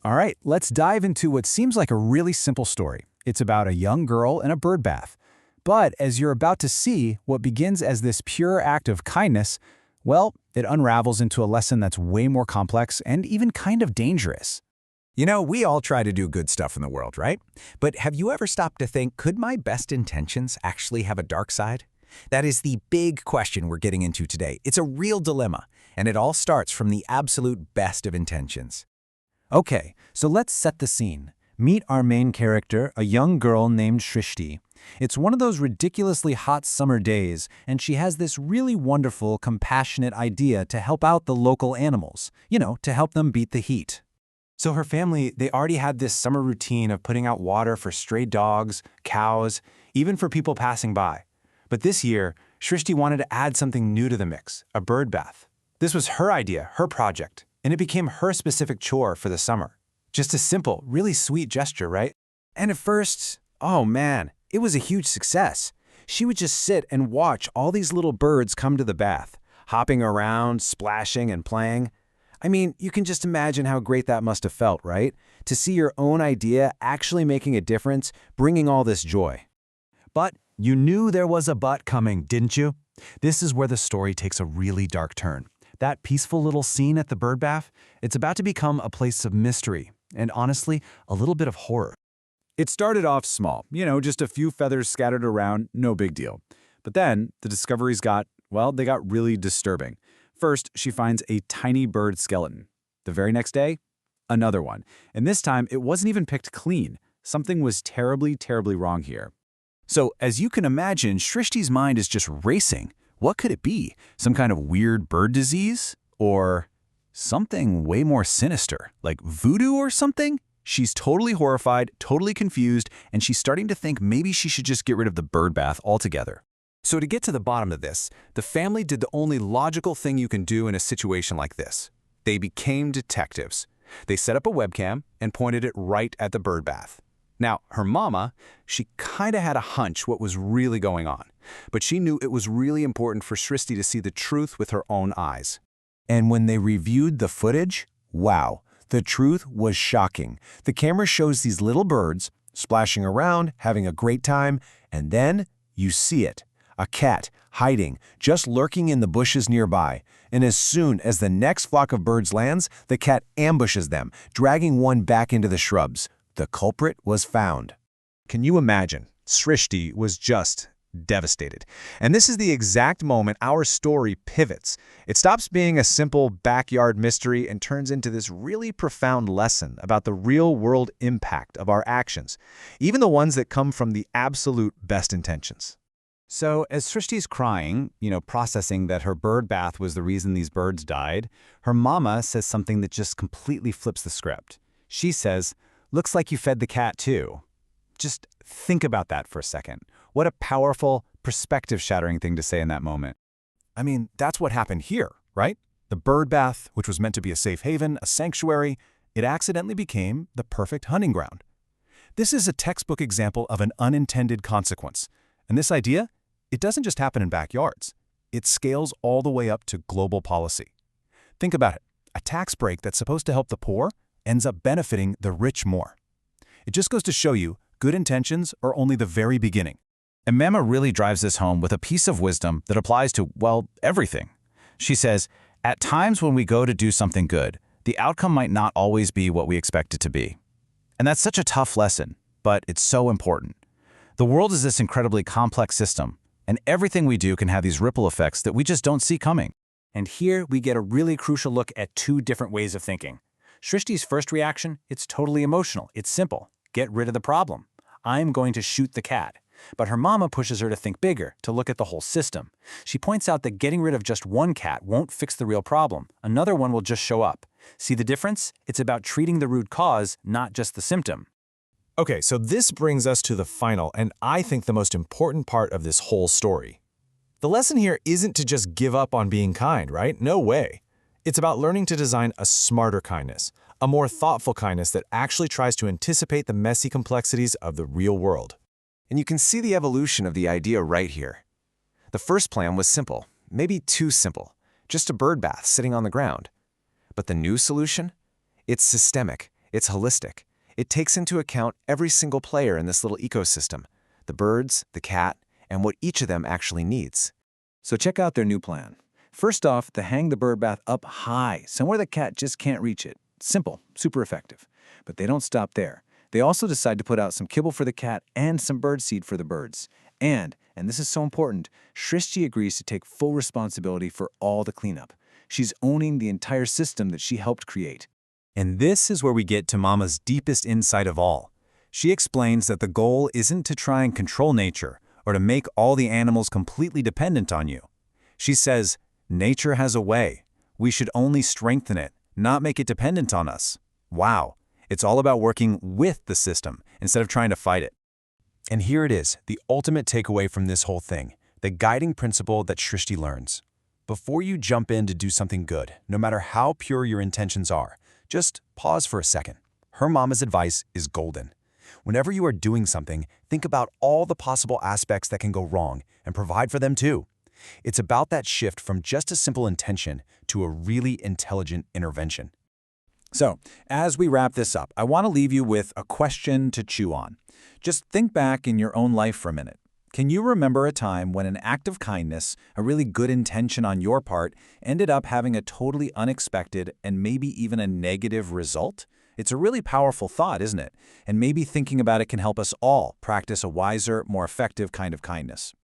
All right, let's dive into what seems like a really simple story. It's about a young girl in a bird bath. But as you're about to see, what begins as this pure act of kindness, well, it unravels into a lesson that's way more complex and even kind of dangerous. You know, we all try to do good stuff in the world, right? But have you ever stopped to think, could my best intentions actually have a dark side? That is the big question we're getting into today. It's a real dilemma, and it all starts from the absolute best of intentions. Okay, so let's set the scene. Meet our main character, a young girl named Shrishti. It's one of those ridiculously hot summer days, and she has this really wonderful, compassionate idea to help out the local animals, to help them beat the heat. So her family, they already had this summer routine of putting out water for stray dogs, cows, even for people passing by. But this year, Shrishti wanted to add something new to the mix, a bird bath. This was her idea, her project, and it became her specific chore for the summer. Just a simple, really sweet gesture, right? And at first, oh man, it was a huge success. She would just sit and watch all these little birds come to the bath, hopping around, splashing and playing. I mean, you can just imagine how great that must have felt, right? To see your own idea actually making a difference, bringing all this joy. But you knew there was a but coming, didn't you? This is where the story takes a really dark turn. That peaceful little scene at the bird bath, it's about to become a place of mystery and, honestly, a little bit of horror. It started off small, just a few feathers scattered around, no big deal. But then the discoveries they got really disturbing. First, she finds a tiny bird skeleton. The very next day, another one. And this time, it wasn't even picked clean. Something was terribly, terribly wrong here. So, as you can imagine, Shrishti's mind is just racing. What could it be? Some kind of weird bird disease? Or something way more sinister, like voodoo or something? She's totally horrified, totally confused, and she's starting to think maybe she should just get rid of the bird bath altogether. So to get to the bottom of this, the family did the only logical thing you can do in a situation like this. They became detectives. They set up a webcam and pointed it right at the bird bath. Now, her mama, she kind of had a hunch what was really going on, but she knew it was really important for Shrishti to see the truth with her own eyes. And when they reviewed the footage, wow, the truth was shocking. The camera shows these little birds splashing around, having a great time, and then you see it. A cat, hiding, just lurking in the bushes nearby. And as soon as the next flock of birds lands, the cat ambushes them, dragging one back into the shrubs. The culprit was found. Can you imagine? Shrishti was just devastated. And this is the exact moment our story pivots. It stops being a simple backyard mystery and turns into this really profound lesson about the real-world impact of our actions, even the ones that come from the absolute best intentions. So as Shrishti's crying, processing that her bird bath was the reason these birds died, her mama says something that just completely flips the script. She says, "Looks like you fed the cat too." Just think about that for a second. What a powerful, perspective-shattering thing to say in that moment. I mean, that's what happened here, right? The bird bath, which was meant to be a safe haven, a sanctuary, it accidentally became the perfect hunting ground. This is a textbook example of an unintended consequence. And this idea, it doesn't just happen in backyards. It scales all the way up to global policy. Think about it. A tax break that's supposed to help the poor ends up benefiting the rich more. It just goes to show you, good intentions are only the very beginning. And Mama really drives this home with a piece of wisdom that applies to, everything. She says, at times when we go to do something good, the outcome might not always be what we expect it to be. And that's such a tough lesson, but it's so important. The world is this incredibly complex system, and everything we do can have these ripple effects that we just don't see coming. And here we get a really crucial look at two different ways of thinking. Shrishti's first reaction, it's totally emotional. It's simple. Get rid of the problem. I'm going to shoot the cat. But her mama pushes her to think bigger, to look at the whole system. She points out that getting rid of just one cat won't fix the real problem. Another one will just show up. See the difference? It's about treating the root cause, not just the symptom. Okay, so this brings us to the final, and I think the most important part of this whole story. The lesson here isn't to just give up on being kind, right? No way. It's about learning to design a smarter kindness, a more thoughtful kindness that actually tries to anticipate the messy complexities of the real world. And you can see the evolution of the idea right here. The first plan was simple, maybe too simple, just a bird bath sitting on the ground. But the new solution? It's systemic. It's holistic. It takes into account every single player in this little ecosystem, the birds, the cat, and what each of them actually needs. So check out their new plan. First off, they hang the bird bath up high, somewhere the cat just can't reach it. Simple, super effective. But they don't stop there. They also decide to put out some kibble for the cat and some bird seed for the birds. And this is so important, Shrishti agrees to take full responsibility for all the cleanup. She's owning the entire system that she helped create. And this is where we get to Mama's deepest insight of all. She explains that the goal isn't to try and control nature or to make all the animals completely dependent on you. She says, nature has a way. We should only strengthen it, not make it dependent on us. Wow. It's all about working with the system instead of trying to fight it. And here it is, the ultimate takeaway from this whole thing, the guiding principle that Shrishti learns. Before you jump in to do something good, no matter how pure your intentions are, just pause for a second. Her mama's advice is golden. Whenever you are doing something, think about all the possible aspects that can go wrong and provide for them too. It's about that shift from just a simple intention to a really intelligent intervention. So, as we wrap this up, I want to leave you with a question to chew on. Just think back in your own life for a minute. Can you remember a time when an act of kindness, a really good intention on your part, ended up having a totally unexpected and maybe even a negative result? It's a really powerful thought, isn't it? And maybe thinking about it can help us all practice a wiser, more effective kind of kindness.